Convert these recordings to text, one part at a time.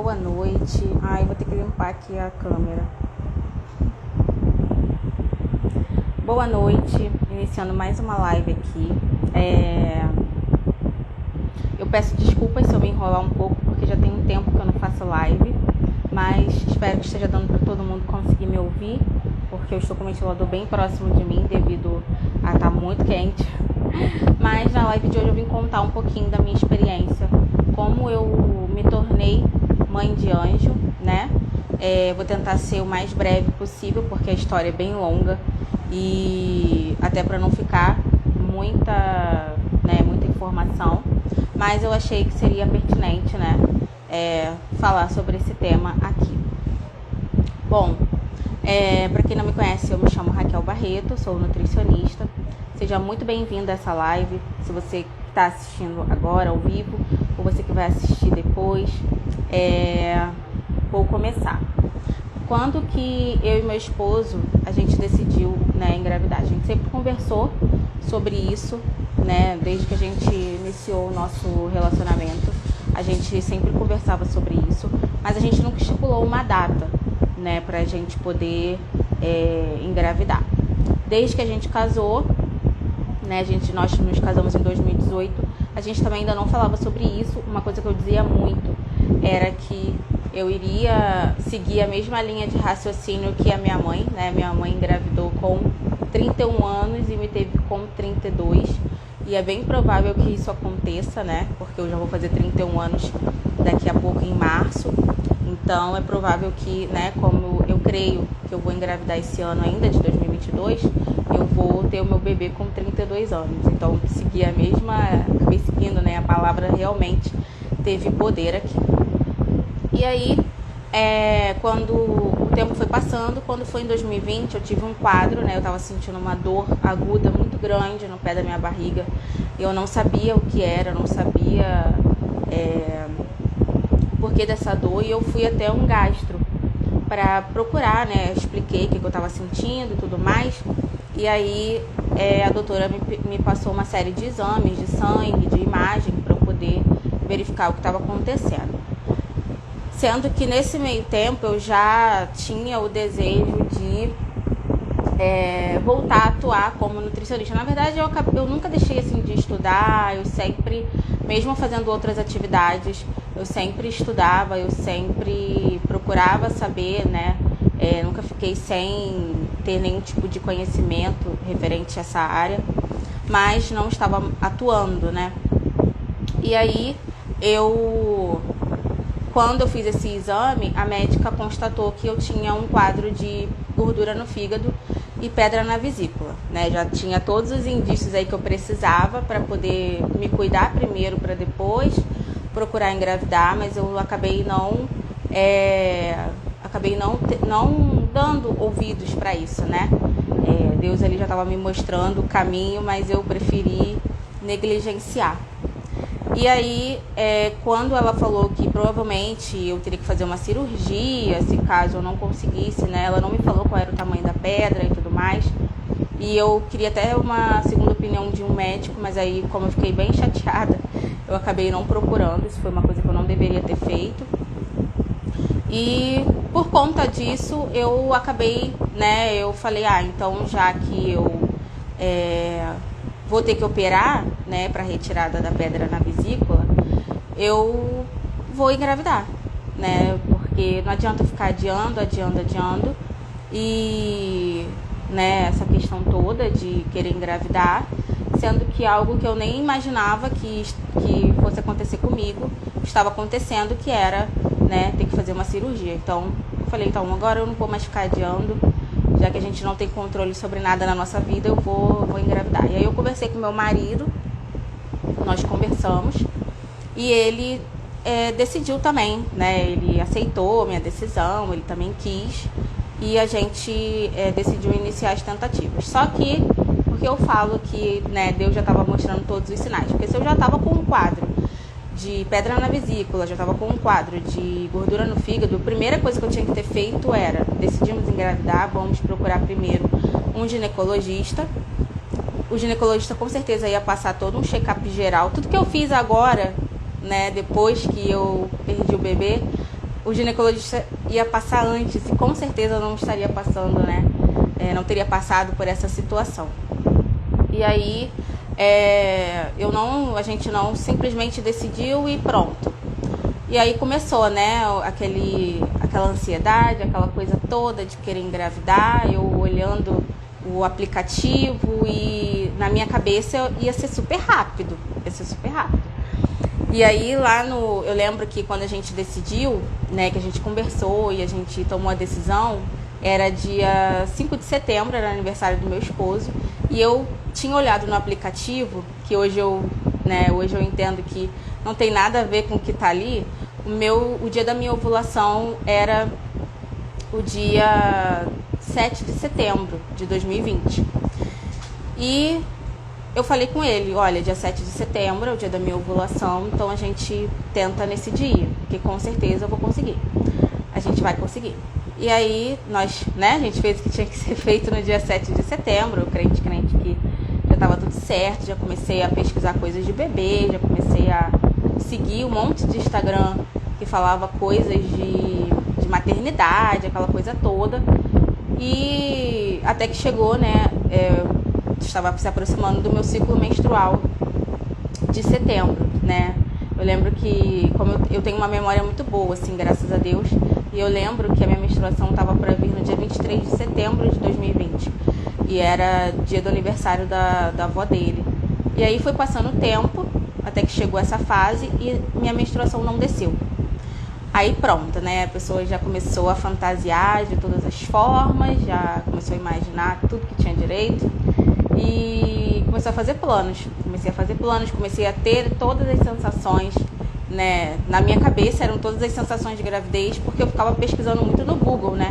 boa noite. Ai, vou ter que limpar aqui a câmera. Boa noite, iniciando mais uma live aqui. Eu peço desculpas se eu me enrolar um pouco, porque já tem um tempo que eu não faço live, mas espero que esteja dando para todo mundo conseguir me ouvir, porque eu estou com o ventilador bem próximo de mim devido a estar muito quente. Mas na live de hoje eu vim contar um pouquinho da minha experiência, como eu me tornei mãe de anjo, né? Vou tentar ser o mais breve possível, porque a história é bem longa e até para não ficar muita informação, mas eu achei que seria pertinente, né? Falar sobre esse tema aqui. Bom, para quem não me conhece, eu me chamo Raquel Barreto, sou nutricionista. Seja muito bem-vinda a essa live, se você está assistindo agora ao vivo ou você que vai assistir depois. Vou começar. Quando que eu e meu esposo, a gente decidiu, engravidar? A gente sempre conversou sobre isso, né? Desde que a gente iniciou o nosso relacionamento, a gente sempre conversava sobre isso, mas a gente nunca estipulou uma data, né, pra gente poder engravidar. Desde que a gente casou, né, nós nos casamos em 2018, a gente também ainda não falava sobre isso. Uma coisa que eu dizia muito era que eu iria seguir a mesma linha de raciocínio que a minha mãe, né? Minha mãe engravidou com 31 anos e me teve com 32. E é bem provável que isso aconteça, né? Porque eu já vou fazer 31 anos daqui a pouco, em março. Então é provável que, né, como eu creio que eu vou engravidar esse ano ainda, de 2022, eu vou ter o meu bebê com 32 anos. Então segui a mesma, acabei seguindo, né? A palavra realmente teve poder aqui. E aí, quando o tempo foi passando, quando foi em 2020, eu tive um quadro, né? Eu tava sentindo uma dor aguda muito grande no pé da minha barriga. Eu não sabia o que era, eu não sabia o porquê dessa dor. E eu fui até um gastro para procurar, né? Eu expliquei o que eu tava sentindo e tudo mais. E aí, a doutora me passou uma série de exames de sangue, de imagem, para eu poder verificar o que estava acontecendo. Sendo que nesse meio tempo eu já tinha o desejo de voltar a atuar como nutricionista. Na verdade, eu nunca deixei assim de estudar. Eu sempre, mesmo fazendo outras atividades, eu sempre estudava, eu sempre procurava saber, né? Nunca fiquei sem ter nenhum tipo de conhecimento referente a essa área, mas não estava atuando, né? E aí, quando eu fiz esse exame, a médica constatou que eu tinha um quadro de gordura no fígado e pedra na vesícula, né? Já tinha todos os indícios aí que eu precisava para poder me cuidar primeiro, para depois procurar engravidar, mas eu acabei não dando ouvidos para isso, né? Deus ali já estava me mostrando o caminho, mas eu preferi negligenciar. E aí, quando ela falou que provavelmente eu teria que fazer uma cirurgia, se caso eu não conseguisse, né? Ela não me falou qual era o tamanho da pedra e tudo mais. E eu queria até uma segunda opinião de um médico, mas aí, como eu fiquei bem chateada, eu acabei não procurando. Isso foi uma coisa que eu não deveria ter feito. E por conta disso, eu acabei, né? Eu falei, então já que eu vou ter que operar, né, para retirada da pedra na vesícula, eu vou engravidar, né? Porque não adianta ficar adiando e, né, essa questão toda de querer engravidar, sendo que algo que eu nem imaginava que fosse acontecer comigo estava acontecendo, que era, né, ter que fazer uma cirurgia. Então eu falei, agora eu não vou mais ficar adiando, já que a gente não tem controle sobre nada na nossa vida, eu vou engravidar. E aí eu conversei com meu marido, nós conversamos, e ele decidiu também, né? Ele aceitou a minha decisão, ele também quis, e a gente decidiu iniciar as tentativas. Só que, porque eu falo que, né, Deus já estava mostrando todos os sinais, porque se eu já estava com um quadro de pedra na vesícula, já estava com um quadro de gordura no fígado, a primeira coisa que eu tinha que ter feito era, decidimos engravidar, vamos procurar primeiro um ginecologista. O ginecologista com certeza ia passar todo um check-up geral. Tudo que eu fiz agora, né, depois que eu perdi o bebê, o ginecologista ia passar antes e com certeza não estaria passando, né? Não teria passado por essa situação. E aí a gente não simplesmente decidiu e pronto. E aí começou, né, aquela ansiedade, aquela coisa toda de querer engravidar, eu olhando o aplicativo e na minha cabeça ia ser super rápido, E aí eu lembro que quando a gente decidiu, né, que a gente conversou e a gente tomou a decisão, era dia 5 de setembro, era aniversário do meu esposo, e eu tinha olhado no aplicativo, que hoje eu entendo que não tem nada a ver com o que tá ali. O dia da minha ovulação era o dia 7 de setembro de 2020. E eu falei com ele, olha, dia 7 de setembro é o dia da minha ovulação, então a gente tenta nesse dia, que com certeza eu vou conseguir. A gente vai conseguir. E aí, a gente fez o que tinha que ser feito no dia 7 de setembro, eu crente que já estava tudo certo, já comecei a pesquisar coisas de bebê, já comecei a seguir um monte de Instagram que falava coisas de maternidade, aquela coisa toda. E até que chegou, né, estava se aproximando do meu ciclo menstrual de setembro, né? Eu lembro que, como eu tenho uma memória muito boa, assim, graças a Deus, e eu lembro que a minha menstruação estava para vir no dia 23 de setembro de 2020. E era dia do aniversário da avó dele. E aí foi passando o tempo, até que chegou essa fase e minha menstruação não desceu. Aí pronto, né? A pessoa já começou a fantasiar de todas as formas, já começou a imaginar tudo que tinha direito e começou a fazer planos. Comecei a ter todas as sensações, né? Na minha cabeça eram todas as sensações de gravidez, porque eu ficava pesquisando muito no Google, né?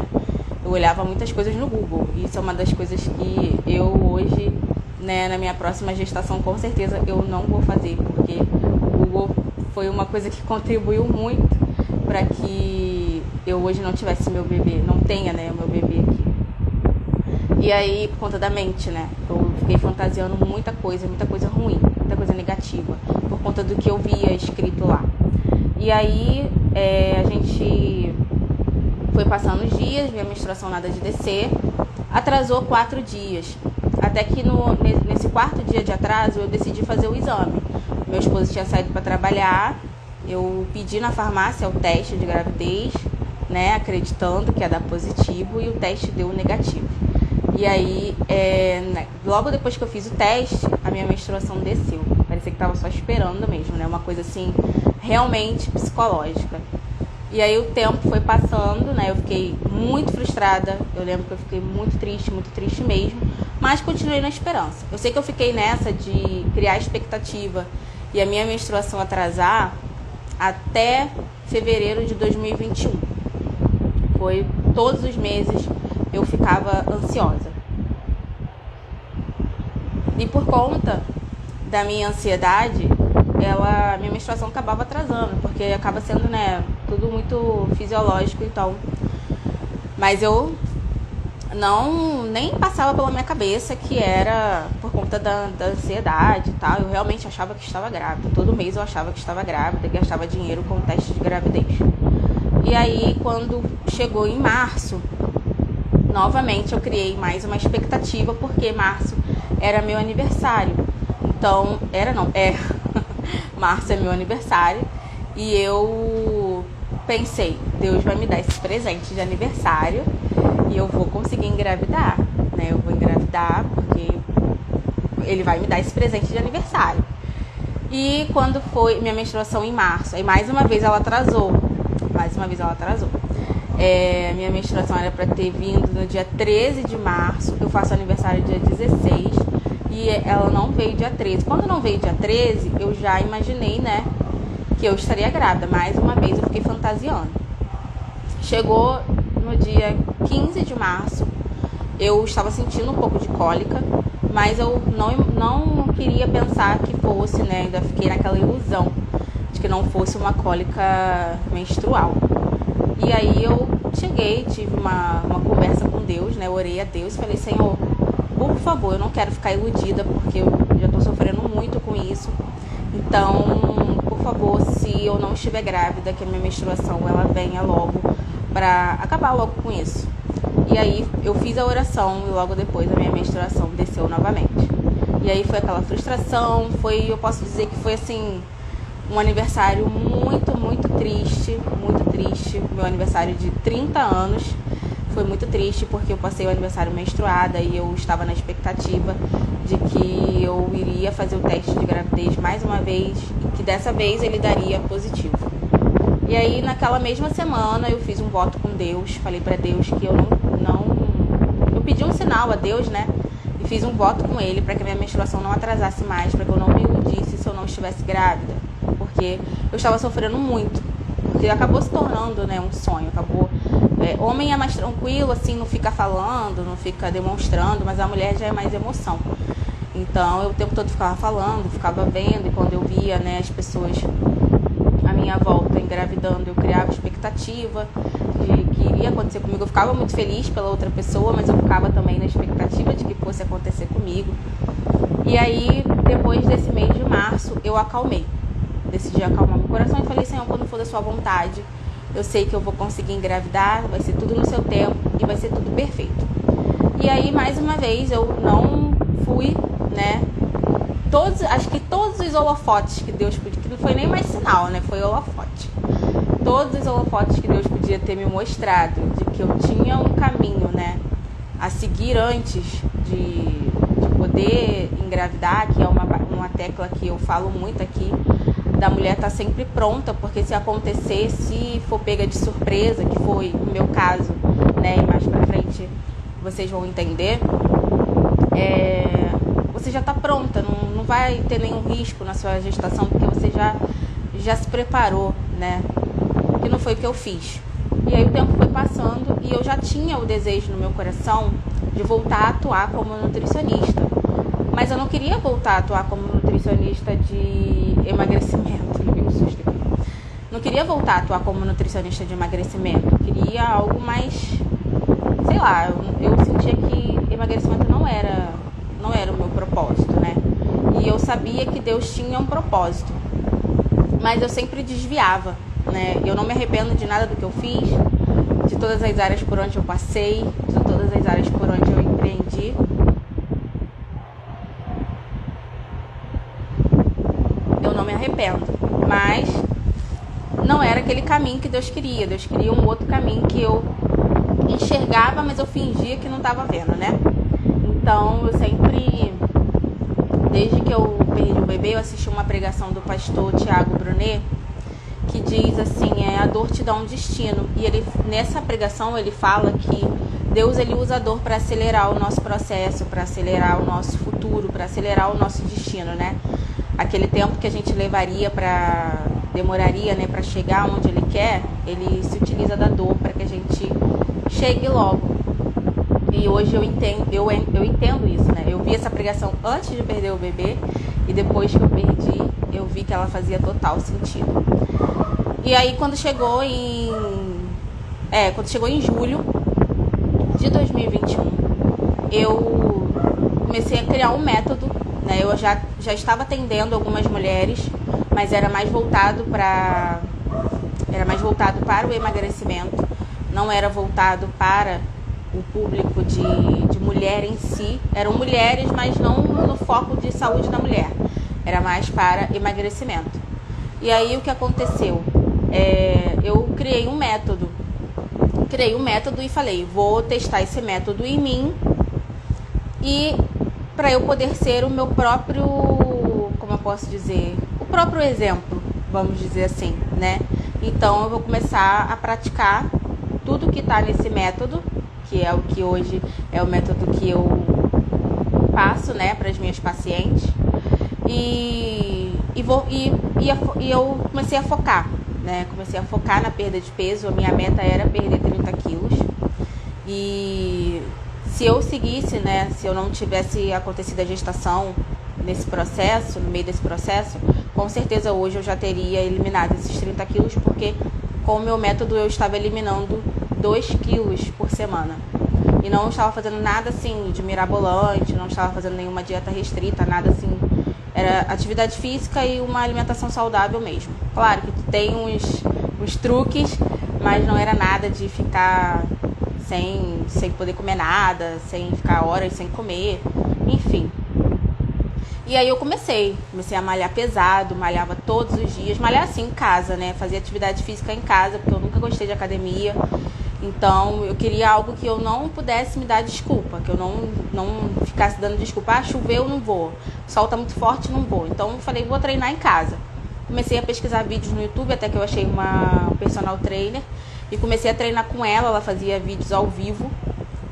Eu olhava muitas coisas no Google. E isso é uma das coisas que eu hoje, né, na minha próxima gestação, com certeza eu não vou fazer, porque o Google foi uma coisa que contribuiu muito para que eu hoje não tivesse meu bebê, não tenha, né, o meu bebê aqui. E aí, por conta da mente, né, eu fiquei fantasiando muita coisa ruim, muita coisa negativa, por conta do que eu via escrito lá. E aí, a gente foi passando os dias, minha menstruação nada de descer, atrasou 4 dias. Até que nesse 4º dia de atraso, eu decidi fazer o exame. Meu esposo tinha saído para trabalhar, eu pedi na farmácia o teste de gravidez, né, acreditando que ia dar positivo, e o teste deu negativo. E aí, logo depois que eu fiz o teste, a minha menstruação desceu. Parecia que estava só esperando mesmo, né, uma coisa assim, realmente psicológica. E aí o tempo foi passando, né, eu fiquei muito frustrada, eu lembro que eu fiquei muito triste mesmo, mas continuei na esperança. Eu sei que eu fiquei nessa de criar expectativa e a minha menstruação atrasar até fevereiro de 2021. Foi todos os meses eu ficava ansiosa. E por conta da minha ansiedade, minha menstruação acabava atrasando, porque acaba sendo, né, tudo muito fisiológico e tal. Mas eu nem passava pela minha cabeça que era por conta da ansiedade e tal. Eu realmente achava que estava grávida. Todo mês eu achava que estava grávida e gastava dinheiro com o teste de gravidez. E aí, quando chegou em março, novamente eu criei mais uma expectativa, porque março era meu aniversário. Então, março é meu aniversário. E eu pensei, Deus vai me dar esse presente de aniversário e eu vou conseguir engravidar, né? Eu vou engravidar porque ele vai me dar esse presente de aniversário. E quando foi minha menstruação em março, aí mais uma vez ela atrasou. Minha menstruação era para ter vindo no dia 13 de março, eu faço aniversário dia 16 e ela não veio dia 13. Quando não veio dia 13, eu já imaginei, né, que eu estaria grávida. Mais uma vez eu fiquei fantasiando. Chegou no dia 15 de março, eu estava sentindo um pouco de cólica, mas eu não queria pensar que fosse, né, ainda fiquei naquela ilusão de que não fosse uma cólica menstrual. E aí eu cheguei, tive uma conversa com Deus, né, eu orei a Deus e falei, Senhor, por favor, eu não quero ficar iludida, porque eu já estou sofrendo muito com isso. Então, por favor, se eu não estiver grávida, que a minha menstruação ela venha logo para acabar logo com isso. E aí eu fiz a oração e logo depois a minha menstruação desceu novamente. E aí foi aquela frustração, eu posso dizer que foi assim, um aniversário muito, muito triste, muito triste. Meu aniversário de 30 anos foi muito triste porque eu passei o aniversário menstruada e eu estava na expectativa de que eu iria fazer o teste de gravidez mais uma vez e que dessa vez ele daria positivo. E aí naquela mesma semana eu fiz um voto com Deus, falei para Deus que eu pedi um sinal a Deus, né? E fiz um voto com ele para que a minha menstruação não atrasasse mais, para que eu não me iludisse se eu não estivesse grávida, porque eu estava sofrendo muito, porque acabou se tornando, né, um sonho, homem é mais tranquilo, assim, não fica falando, não fica demonstrando, mas a mulher já é mais emoção. Então eu o tempo todo ficava falando, ficava vendo, e quando eu via, né, as pessoas à minha volta engravidando, eu criava expectativa de que iria acontecer comigo. Eu ficava muito feliz pela outra pessoa, mas eu ficava também na expectativa de que fosse acontecer comigo. E aí, depois desse mês de março, eu acalmei. Decidi acalmar meu coração e falei: Senhor, quando for da sua vontade, eu sei que eu vou conseguir engravidar, vai ser tudo no seu tempo e vai ser tudo perfeito. E aí, mais uma vez, eu não fui, né? Acho que todos os holofotes que Deus podia, que não foi nem mais sinal, né? Foi holofote. Todos os holofotes que Deus podia ter me mostrado de que eu tinha um caminho, né, a seguir antes de poder engravidar, que é uma tecla que eu falo muito aqui, da mulher estar sempre pronta, porque se acontecer, se for pega de surpresa, que foi o meu caso, né, e mais pra frente vocês vão entender, você já está pronta, não vai ter nenhum risco na sua gestação, porque você já se preparou, né? Que não foi o que eu fiz. E aí o tempo foi passando e eu já tinha o desejo no meu coração de voltar a atuar como nutricionista. Mas eu não queria voltar a atuar como nutricionista de emagrecimento. Levei um susto aqui. Não queria voltar a atuar como nutricionista de emagrecimento. Eu queria algo mais, sei lá, eu sentia que emagrecimento não era o meu propósito, né? E eu sabia que Deus tinha um propósito, mas eu sempre desviava, né? Eu não me arrependo de nada do que eu fiz, de todas as áreas por onde eu passei, de todas as áreas por onde eu empreendi. Eu não me arrependo, mas não era aquele caminho que Deus queria. Deus queria um outro caminho que eu enxergava, mas eu fingia que não estava vendo, né? Então, eu sempre, desde que eu perdi o bebê, eu assisti uma pregação do pastor Tiago Brunet, que diz assim, a dor te dá um destino. E nessa pregação ele fala que Deus ele usa a dor para acelerar o nosso processo, para acelerar o nosso futuro, para acelerar o nosso destino, né? Aquele tempo que a gente demoraria, né, para chegar onde ele quer, ele se utiliza da dor para que a gente chegue logo. E hoje eu entendo isso, né? Eu vi essa pregação antes de perder o bebê e depois que eu perdi, eu vi que ela fazia total sentido. E aí quando chegou em julho de 2021, eu comecei a criar um método, né? Eu já estava atendendo algumas mulheres, mas era mais voltado para o emagrecimento, não era voltado para o público de mulher em si. Eram mulheres, mas não no foco de saúde da mulher, era mais para emagrecimento. E aí o que aconteceu? Eu criei um método e falei, vou testar esse método em mim, e para eu poder ser o meu próprio, como eu posso dizer, o próprio exemplo, vamos dizer assim, né? Então eu vou começar a praticar tudo que está nesse método, que é o que hoje é o método que eu passo, né, para as minhas pacientes, e eu comecei a focar, né? Comecei a focar na perda de peso. A minha meta era perder 30 quilos. E se eu seguisse, né, se eu não tivesse acontecido a gestação nesse processo, no meio desse processo, com certeza hoje eu já teria eliminado esses 30 quilos, porque com o meu método eu estava eliminando 2 quilos por semana. E não estava fazendo nada assim de mirabolante, não estava fazendo nenhuma dieta restrita, nada assim Era atividade física e uma alimentação saudável mesmo. Claro que tem uns truques, mas não era nada de ficar sem poder comer nada, sem ficar horas sem comer, enfim. E aí eu comecei a malhar pesado, malhava todos os dias, malhar assim em casa, né? Fazia atividade física em casa, porque eu nunca gostei de academia. Então eu queria algo que eu não pudesse me dar desculpa, que eu não ficasse dando desculpa, choveu, não vou, o sol tá muito forte, não vou. Então eu falei, vou treinar em casa. Comecei a pesquisar vídeos no YouTube, até que eu achei uma personal trainer e comecei a treinar com ela fazia vídeos ao vivo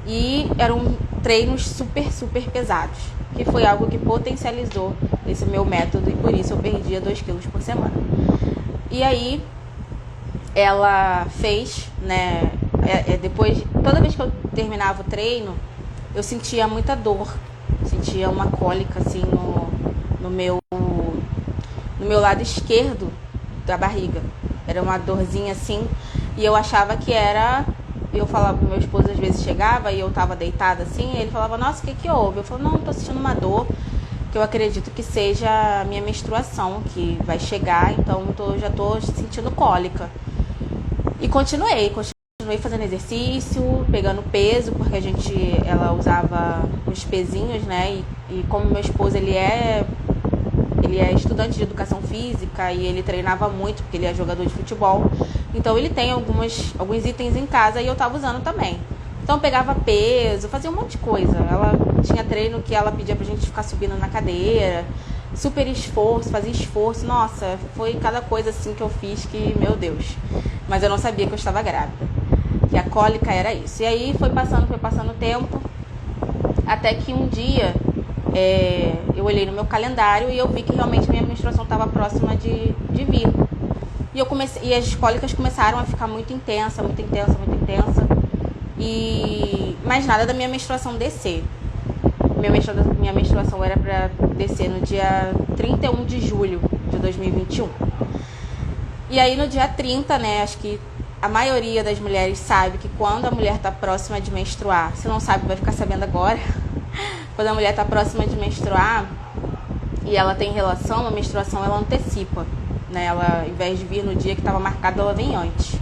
e eram treinos super, super pesados, que foi algo que potencializou esse meu método e por isso eu perdia 2 quilos por semana. E aí ela fez, né, depois, toda vez que eu terminava o treino, eu sentia muita dor, sentia uma cólica assim no meu lado esquerdo da barriga. Era uma dorzinha assim, e eu achava que era... Eu falava pro meu esposo, às vezes chegava e eu tava deitada assim, e ele falava, nossa, o que houve? Eu falava, não, tô sentindo uma dor, que eu acredito que seja a minha menstruação, que vai chegar, então já tô sentindo cólica. E continuei fazendo exercício, pegando peso, porque ela usava os pezinhos, né? E como meu esposo, ele é estudante de educação física e ele treinava muito, porque ele é jogador de futebol. Então ele tem alguns itens em casa e eu tava usando também. Então eu pegava peso, fazia um monte de coisa. Ela tinha treino que ela pedia pra gente ficar subindo na cadeira, super esforço, fazia esforço. Nossa, foi cada coisa assim que eu fiz que, meu Deus. Mas eu não sabia que eu estava grávida, que a cólica era isso. E aí foi passando o tempo, até que um dia eu olhei no meu calendário e eu vi que realmente minha menstruação estava próxima de vir. E as cólicas começaram a ficar muito intensa, e mais nada da minha menstruação descer. Minha menstruação era para descer no dia 31 de julho de 2021. E aí no dia 30, né, acho que a maioria das mulheres sabe que quando a mulher está próxima de menstruar, se não sabe, vai ficar sabendo agora, quando a mulher está próxima de menstruar e ela tem relação, a menstruação ela antecipa, né? Ela, ao invés de vir no dia que estava marcado, ela vem antes.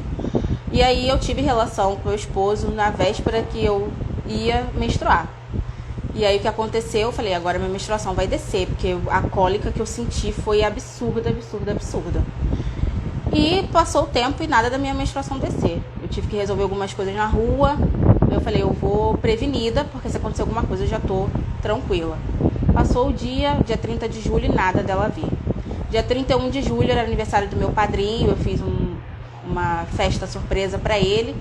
E aí eu tive relação com meu esposo na véspera que eu ia menstruar. E aí o que aconteceu, eu falei, agora minha menstruação vai descer, porque a cólica que eu senti foi absurda. E passou o tempo e nada da minha menstruação descer. Eu tive que resolver algumas coisas na rua. Eu falei, eu vou prevenida, porque se acontecer alguma coisa eu já tô tranquila. Passou o dia 30 de julho e nada dela vir. Dia 31 de julho era aniversário do meu padrinho, eu fiz uma festa surpresa pra ele.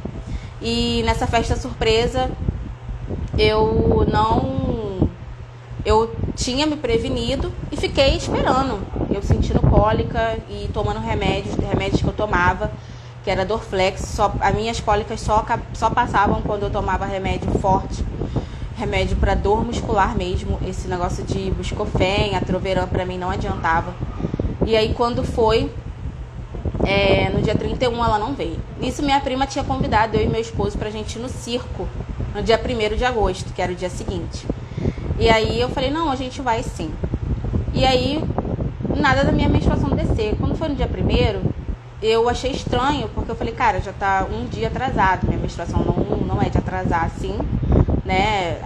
E nessa festa surpresa eu tinha me prevenido e fiquei esperando. Eu sentindo cólica e tomando remédios que eu tomava, que era Dorflex. As minhas cólicas só passavam quando eu tomava remédio forte, remédio para dor muscular mesmo. Esse negócio de Buscofen, Atroveran pra mim não adiantava. E aí quando foi no dia 31 ela não veio. Nisso minha prima tinha convidado eu e meu esposo pra gente ir no circo no dia 1º de agosto, que era o dia seguinte. E aí eu falei, não, a gente vai sim. E aí nada da minha menstruação descer. Quando foi no dia 1º, eu achei estranho, porque eu falei, cara, já tá um dia atrasado. Minha menstruação não é de atrasar assim, né?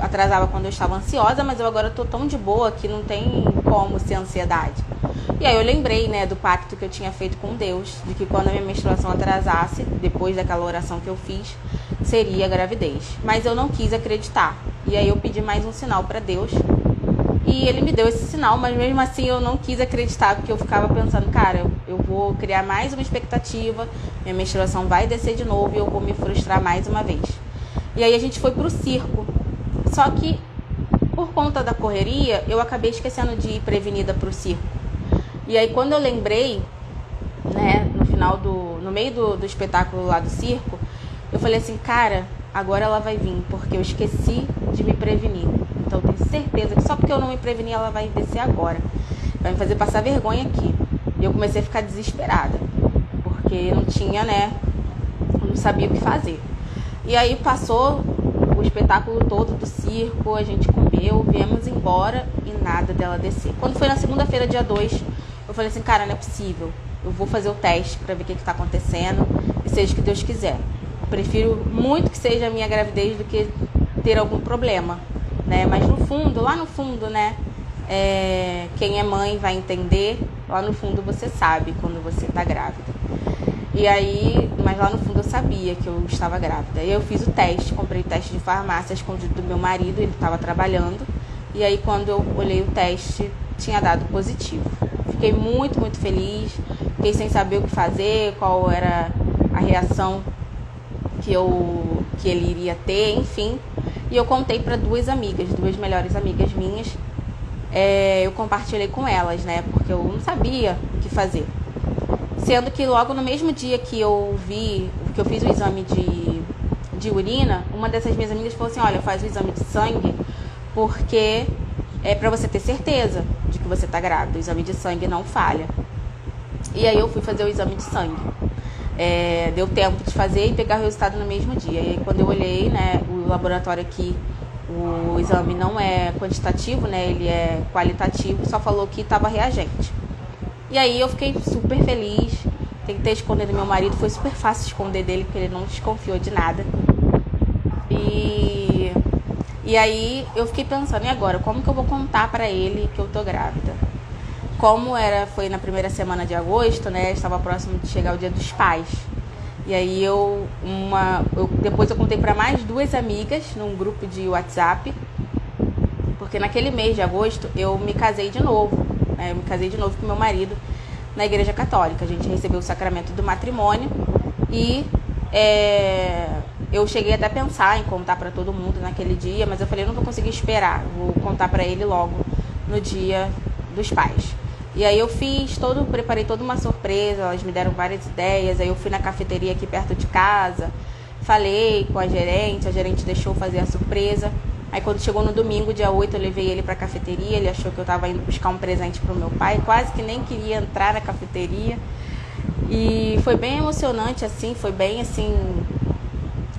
Atrasava quando eu estava ansiosa, mas eu agora tô tão de boa que não tem como ser ansiedade. E aí eu lembrei, né, do pacto que eu tinha feito com Deus, de que quando a minha menstruação atrasasse, depois daquela oração que eu fiz, seria gravidez. Mas eu não quis acreditar. E aí eu pedi mais um sinal para Deus. E ele me deu esse sinal, mas mesmo assim eu não quis acreditar, porque eu ficava pensando, cara, eu vou criar mais uma expectativa, minha menstruação vai descer de novo e eu vou me frustrar mais uma vez. E aí a gente foi pro circo. Só que, por conta da correria, eu acabei esquecendo de ir prevenida pro circo. E aí quando eu lembrei, né, no meio do espetáculo lá do circo, eu falei assim, cara, agora ela vai vir, porque eu esqueci de me prevenir. Então eu tenho certeza que só porque eu não me preveni, ela vai descer agora. Vai me fazer passar vergonha aqui. E eu comecei a ficar desesperada, porque não tinha, né, eu não sabia o que fazer. E aí passou o espetáculo todo do circo, a gente comeu, viemos embora e nada dela descer. Quando foi na segunda-feira, dia 2, eu falei assim, cara, não é possível. Eu vou fazer o teste pra ver o que tá acontecendo e seja o que Deus quiser. Eu prefiro muito que seja a minha gravidez do que ter algum problema, né? Mas no fundo, lá no fundo, né? Quem é mãe vai entender. Lá no fundo você sabe quando você tá grávida. E aí, mas lá no fundo eu sabia que eu estava grávida. E eu fiz o teste, comprei o teste de farmácia escondido do meu marido, ele estava trabalhando. E aí quando eu olhei o teste, tinha dado positivo. Fiquei muito, muito feliz. Fiquei sem saber o que fazer, qual era a reação que ele iria ter, enfim. E eu contei para duas melhores amigas minhas. Eu compartilhei com elas, né? Porque eu não sabia o que fazer. Sendo que logo no mesmo dia que eu fiz o exame de urina, uma dessas minhas amigas falou assim, olha, faz o exame de sangue, porque é pra você ter certeza de que você tá grávida. O exame de sangue não falha. E aí eu fui fazer o exame de sangue. Deu tempo de fazer e pegar o resultado no mesmo dia. E aí quando eu olhei, né, o laboratório aqui, o exame não é quantitativo, né, ele é qualitativo, só falou que estava reagente. E aí eu fiquei super feliz. Tentei esconder do meu marido, foi super fácil esconder dele, porque ele não desconfiou de nada. E aí eu fiquei pensando, e agora? Como que eu vou contar pra ele que eu tô grávida? Foi na primeira semana de agosto, né? Estava próximo de chegar o Dia dos Pais. E aí depois eu contei pra mais duas amigas num grupo de WhatsApp. Porque naquele mês de agosto eu me casei de novo. Eu me casei de novo com meu marido na igreja católica. A gente recebeu o sacramento do matrimônio e eu cheguei até a pensar em contar para todo mundo naquele dia, mas eu falei, eu não vou conseguir esperar, vou contar para ele logo no Dia dos Pais. E aí preparei toda uma surpresa, elas me deram várias ideias, aí eu fui na cafeteria aqui perto de casa, falei com a gerente deixou fazer a surpresa. Aí quando chegou no domingo, dia 8, eu levei ele pra cafeteria, ele achou que eu tava indo buscar um presente pro meu pai, quase que nem queria entrar na cafeteria. E foi bem emocionante, assim,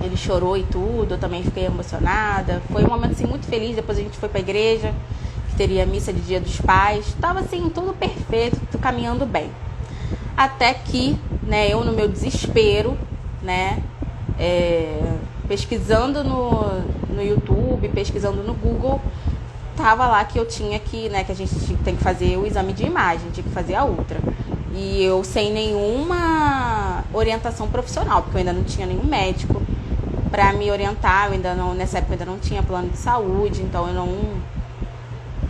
ele chorou e tudo, eu também fiquei emocionada. Foi um momento, assim, muito feliz, depois a gente foi pra igreja, que teria a missa de Dia dos Pais. Tava, assim, tudo perfeito, tudo caminhando bem. Até que, né, eu no meu desespero, né, pesquisando no YouTube, pesquisando no Google, tava lá que eu tinha que, né, que a gente tem que fazer o exame de imagem, tinha que fazer a ultra. E eu sem nenhuma orientação profissional, porque eu ainda não tinha nenhum médico para me orientar, nessa época eu ainda não tinha plano de saúde, então eu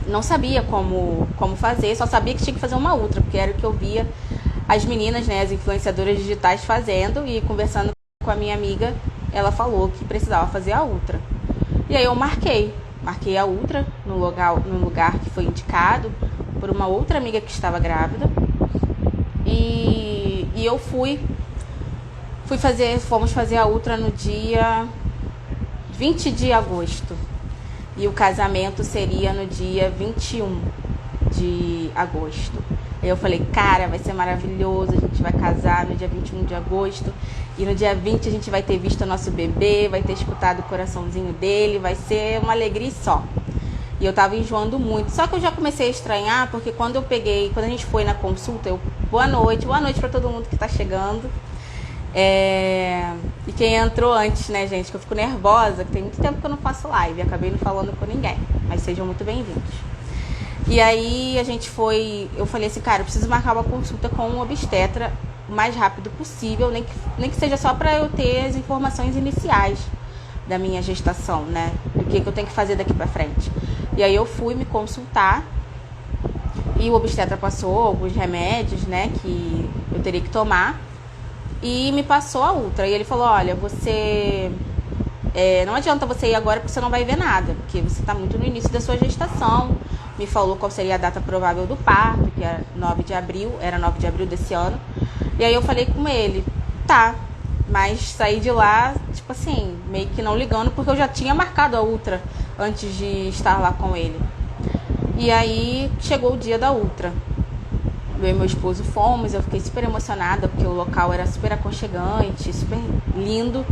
não sabia como fazer, só sabia que tinha que fazer uma ultra, porque era o que eu via as meninas, né, as influenciadoras digitais fazendo, e conversando com a minha amiga, ela falou que precisava fazer a ultra. E aí eu marquei a ultra no lugar que foi indicado por uma outra amiga que estava grávida. E eu fomos fazer a ultra no dia 20 de agosto. E o casamento seria no dia 21 de agosto. Aí eu falei, cara, vai ser maravilhoso, a gente vai casar no dia 21 de agosto. E no dia 20 a gente vai ter visto o nosso bebê, vai ter escutado o coraçãozinho dele, vai ser uma alegria só. E eu tava enjoando muito. Só que eu já comecei a estranhar, porque quando a gente foi na consulta, boa noite pra todo mundo que tá chegando. E quem entrou antes, né, gente, que eu fico nervosa, que tem muito tempo que eu não faço live, acabei não falando com ninguém, mas sejam muito bem-vindos. E aí eu falei assim, cara, eu preciso marcar uma consulta com um obstetra o mais rápido possível, nem que seja só para eu ter as informações iniciais da minha gestação, né, do que eu tenho que fazer daqui pra frente. E aí eu fui me consultar e o obstetra passou alguns remédios, né, que eu teria que tomar, e me passou a ultra. E ele falou, olha, você não adianta você ir agora porque você não vai ver nada, porque você está muito no início da sua gestação. Me falou qual seria a data provável do parto, que era 9 de abril desse ano. E aí eu falei com ele, tá, mas saí de lá, tipo assim, meio que não ligando, porque eu já tinha marcado a ultra antes de estar lá com ele. E aí chegou o dia da ultra. Eu e meu esposo fomos, eu fiquei super emocionada, porque o local era super aconchegante, super lindo.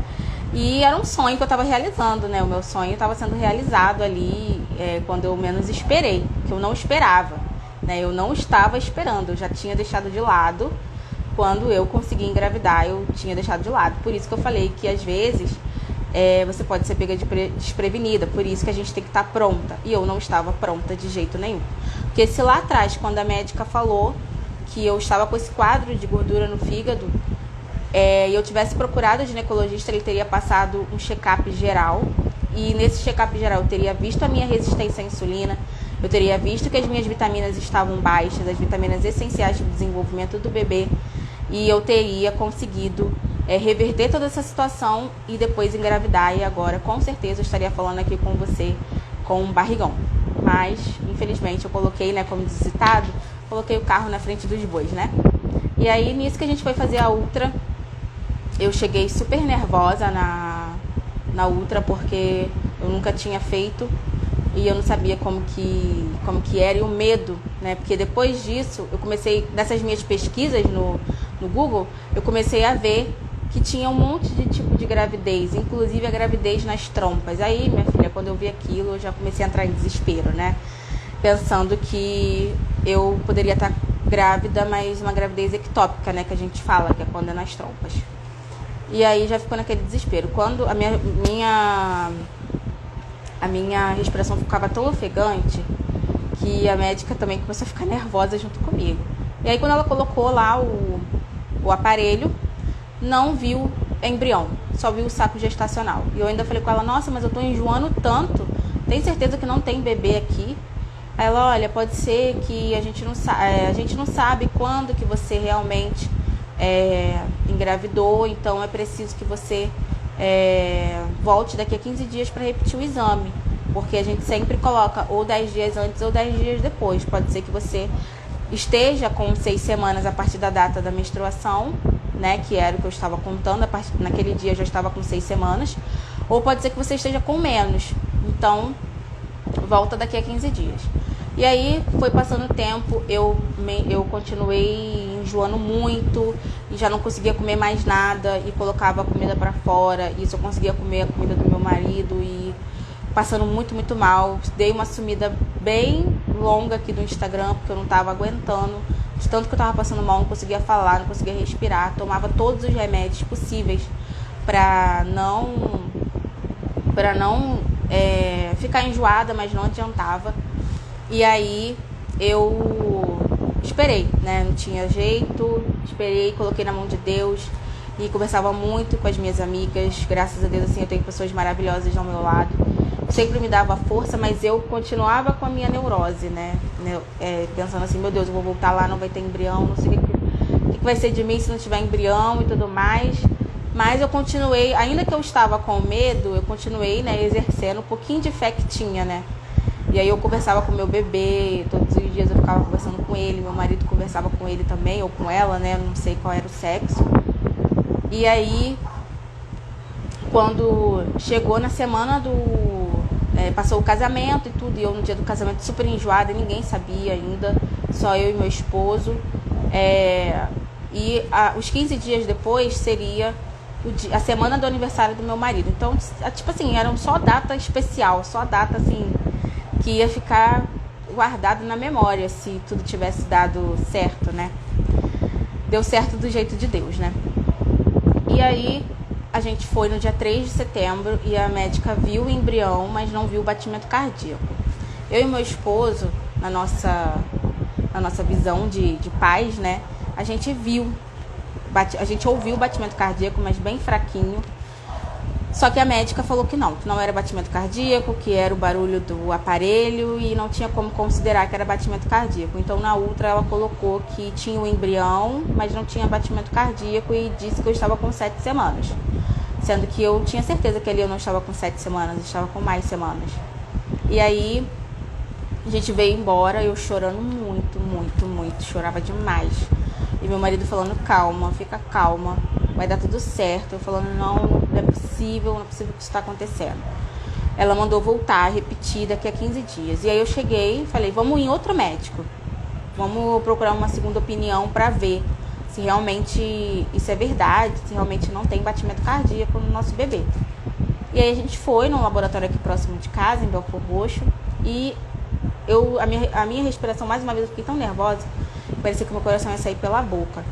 E era um sonho que eu estava realizando, né? O meu sonho estava sendo realizado ali quando eu menos esperei, que eu não esperava, né? Eu não estava esperando, eu já tinha deixado de lado. Quando eu consegui engravidar, eu tinha deixado de lado. Por isso que eu falei que às vezes você pode ser pega desprevenida, por isso que a gente tem que estar pronta. E eu não estava pronta de jeito nenhum. Porque se lá atrás, quando a médica falou que eu estava com esse quadro de gordura no fígado, e eu tivesse procurado o ginecologista, ele teria passado um check-up geral. E nesse check-up geral eu teria visto a minha resistência à insulina, eu teria visto que as minhas vitaminas estavam baixas, as vitaminas essenciais para o desenvolvimento do bebê. E eu teria conseguido reverter toda essa situação e depois engravidar. E agora, com certeza, eu estaria falando aqui com você com um barrigão. Mas, infelizmente, eu coloquei, né, como ditado, coloquei o carro na frente dos bois, né? E aí, nisso que a gente foi fazer a ultra, eu cheguei super nervosa na ultra, porque eu nunca tinha feito e eu não sabia como que era, e o medo, né? Porque depois disso, eu comecei, nessas minhas pesquisas no Google, eu comecei a ver que tinha um monte de tipo de gravidez, inclusive a gravidez nas trompas. Aí, minha filha, quando eu vi aquilo, eu já comecei a entrar em desespero, né? Pensando que eu poderia estar grávida, mas uma gravidez ectópica, né? Que a gente fala, que é quando é nas trompas. E aí já ficou naquele desespero. Quando a minha respiração ficava tão ofegante que a médica também começou a ficar nervosa junto comigo. E aí quando ela colocou lá o aparelho, não viu embrião, só viu o saco gestacional. E eu ainda falei com ela, nossa, mas eu tô enjoando tanto, tem certeza que não tem bebê aqui? Aí ela, olha, pode ser que a gente não sabe quando que você realmente engravidou, então é preciso que você volte daqui a 15 dias para repetir o exame, porque a gente sempre coloca ou 10 dias antes ou 10 dias depois. Pode ser que você esteja com 6 semanas a partir da data da menstruação, né, que era o que eu estava contando, naquele dia eu já estava com 6 semanas, ou pode ser que você esteja com menos, então volta daqui a 15 dias. E aí foi passando o tempo, eu continuei enjoando muito e já não conseguia comer mais nada e colocava a comida para fora, e isso eu conseguia comer a comida do meu marido e passando muito, muito mal. Dei uma sumida bem longa aqui do Instagram porque eu não estava aguentando, de tanto que eu estava passando mal, não conseguia falar, não conseguia respirar, tomava todos os remédios possíveis para não ficar enjoada, mas não adiantava. E aí eu esperei, né? Não tinha jeito, esperei, coloquei na mão de Deus e conversava muito com as minhas amigas. Graças a Deus, assim, eu tenho pessoas maravilhosas ao meu lado. Sempre me dava força, mas eu continuava com a minha neurose, né? Pensando assim, meu Deus, eu vou voltar lá, não vai ter embrião, não sei o que vai ser de mim se não tiver embrião e tudo mais. Mas eu continuei, ainda que eu estava com medo, eu continuei, né, exercendo um pouquinho de fé que tinha, né? E aí eu conversava com o meu bebê, todos os dias eu ficava conversando com ele, meu marido conversava com ele também, ou com ela, né? Eu não sei qual era o sexo. E aí, quando chegou na semana passou o casamento e tudo, e eu no dia do casamento super enjoada, ninguém sabia ainda, só eu e meu esposo. Os 15 dias depois seria a semana do aniversário do meu marido. Então, tipo assim, era só data especial, só data assim que ia ficar guardado na memória se tudo tivesse dado certo, né? Deu certo do jeito de Deus, né? E aí a gente foi no dia 3 de setembro e a médica viu o embrião, mas não viu o batimento cardíaco. Eu e meu esposo, na nossa visão de pais, né? A gente ouviu o batimento cardíaco, mas bem fraquinho. Só que a médica falou que não era batimento cardíaco, que era o barulho do aparelho e não tinha como considerar que era batimento cardíaco. Então, na ultra, ela colocou que tinha o embrião, mas não tinha batimento cardíaco e disse que eu estava com 7 semanas. Sendo que eu tinha certeza que ali eu não estava com 7 semanas, eu estava com mais semanas. E aí, a gente veio embora, eu chorando muito, muito, muito, chorava demais. E meu marido falando, calma, fica calma, vai dar tudo certo. Eu falando, não é possível que isso está acontecendo. Ela mandou voltar, repetir daqui a 15 dias. E aí eu cheguei e falei, vamos em outro médico. Vamos procurar uma segunda opinião para ver se realmente isso é verdade, se realmente não tem batimento cardíaco no nosso bebê. E aí a gente foi num laboratório aqui próximo de casa, em Belford Roxo, e a minha respiração, mais uma vez, eu fiquei tão nervosa, parecia que meu coração ia sair pela boca.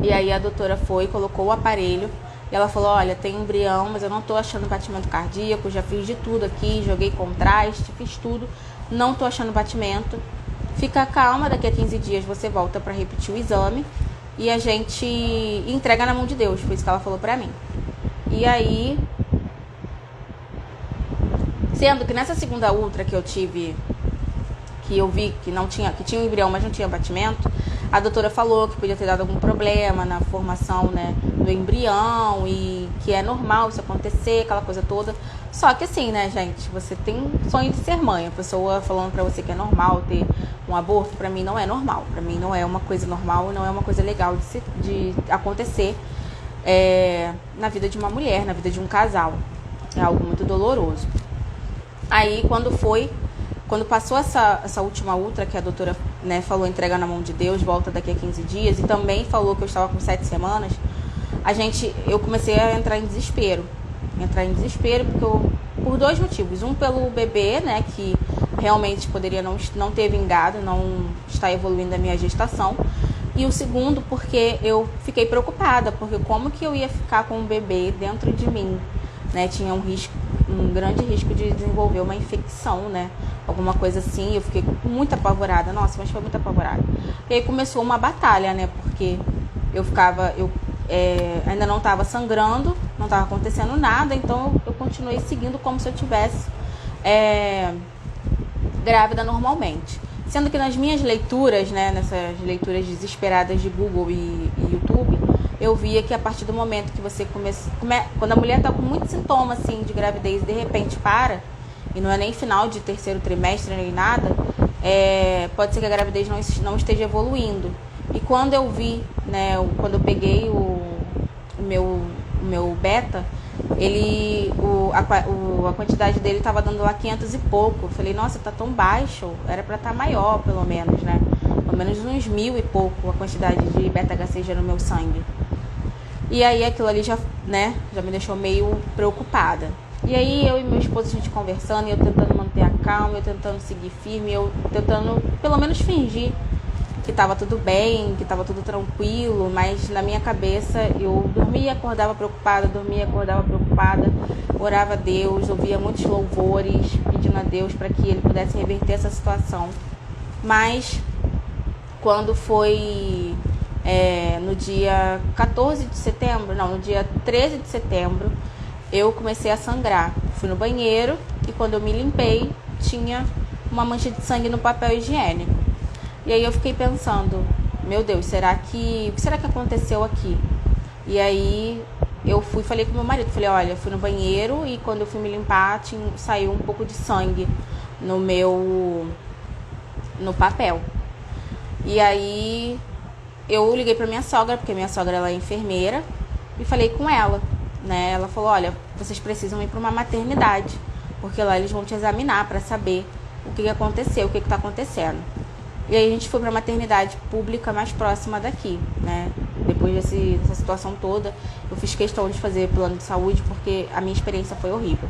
E aí a doutora foi, colocou o aparelho, e ela falou, olha, tem embrião, mas eu não tô achando batimento cardíaco, já fiz de tudo aqui, joguei contraste, fiz tudo, não tô achando batimento. Fica calma, daqui a 15 dias você volta para repetir o exame e a gente entrega na mão de Deus, foi isso que ela falou pra mim. E aí, sendo que nessa segunda ultra que eu tive, que eu vi que tinha um embrião, mas não tinha batimento, a doutora falou que podia ter dado algum problema na formação, né, do embrião e que é normal isso acontecer, aquela coisa toda. Só que assim, né, gente, você tem sonho de ser mãe, a pessoa falando pra você que é normal ter um aborto, pra mim não é normal, pra mim não é uma coisa normal, não é uma coisa legal de acontecer na vida de uma mulher, na vida de um casal, é algo muito doloroso. Aí quando passou essa última ultra que a doutora, né, falou entrega na mão de Deus, volta daqui a 15 dias, e também falou que eu estava com 7 semanas, eu comecei a entrar em desespero porque por dois motivos. Um, pelo bebê, né, que realmente poderia não ter vingado, não está evoluindo a minha gestação. E o segundo, porque eu fiquei preocupada, porque como que eu ia ficar com o bebê dentro de mim, né? Tinha um grande risco de desenvolver uma infecção, né? Alguma coisa assim. Eu fiquei muito apavorada, nossa, mas foi muito apavorada. E aí começou uma batalha, né? Porque eu ainda não estava sangrando, não estava acontecendo nada, então eu continuei seguindo como se eu tivesse grávida normalmente. Sendo que nas minhas leituras, né, nessas leituras desesperadas de Google e YouTube, eu via que a partir do momento que você quando a mulher está com muitos sintomas assim, de gravidez e de repente para, e não é nem final de terceiro trimestre nem nada, pode ser que a gravidez não esteja evoluindo. E quando eu vi, né, quando eu peguei o meu beta, a quantidade dele estava dando lá 500 e pouco. Eu falei, nossa, tá tão baixo, era para estar maior pelo menos, né? Pelo menos uns 1000 e pouco a quantidade de beta-HCG no meu sangue. E aí aquilo ali já me deixou meio preocupada. E aí eu e meu esposo, a gente conversando, e eu tentando manter a calma, eu tentando seguir firme, eu tentando pelo menos fingir que estava tudo bem, que estava tudo tranquilo, mas na minha cabeça eu dormia e acordava preocupada, orava a Deus, ouvia muitos louvores, pedindo a Deus para que Ele pudesse reverter essa situação. Mas quando foi no dia 14 de setembro, não, no dia 13 de setembro, eu comecei a sangrar. Fui no banheiro e quando eu me limpei, tinha uma mancha de sangue no papel higiênico. E aí eu fiquei pensando, meu Deus, o que será que aconteceu aqui? E aí eu falei com meu marido, falei, olha, eu fui no banheiro e quando eu fui me limpar, saiu um pouco de sangue no papel. E aí eu liguei pra minha sogra, porque minha sogra ela é enfermeira, e falei com ela, né? Ela falou, olha, vocês precisam ir pra uma maternidade, porque lá eles vão te examinar pra saber o que aconteceu, o que tá acontecendo. E aí a gente foi para a maternidade pública mais próxima daqui, né? Depois dessa situação toda, eu fiz questão de fazer plano de saúde porque a minha experiência foi horrível.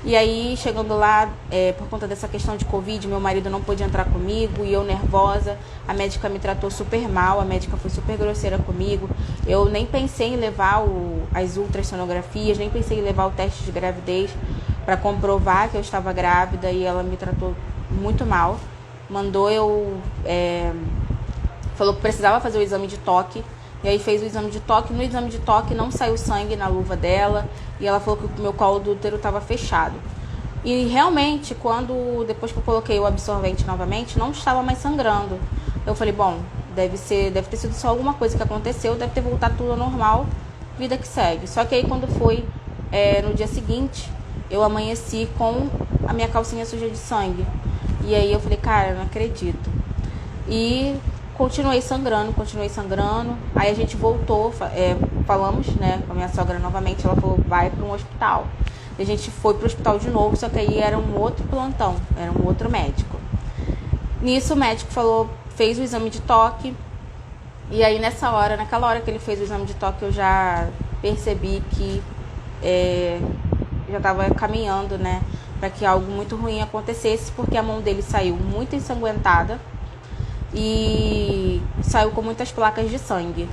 E aí, chegando lá, por conta dessa questão de Covid, meu marido não pôde entrar comigo e eu nervosa. A médica me tratou super mal, a médica foi super grosseira comigo. Eu nem pensei em levar as ultrassonografias, nem pensei em levar o teste de gravidez para comprovar que eu estava grávida e ela me tratou muito mal. Mandou falou que precisava fazer o exame de toque. E aí fez o exame de toque. No exame de toque não saiu sangue na luva dela. E ela falou que o meu colo do útero estava fechado. E realmente, depois que eu coloquei o absorvente novamente, não estava mais sangrando. Eu falei, bom, deve ter sido só alguma coisa que aconteceu, deve ter voltado tudo ao normal, vida que segue. Só que aí quando foi no dia seguinte, eu amanheci com a minha calcinha suja de sangue. E aí eu falei, cara, eu não acredito. E continuei sangrando. Aí a gente voltou, falamos, né, com a minha sogra novamente. Ela falou, vai para um hospital. E a gente foi pro hospital de novo, só que aí era um outro plantão, era um outro médico. Nisso o médico fez o exame de toque, E aí naquela hora que ele fez o exame de toque, eu já percebi que já estava caminhando, né, para que algo muito ruim acontecesse, porque a mão dele saiu muito ensanguentada e saiu com muitas placas de sangue.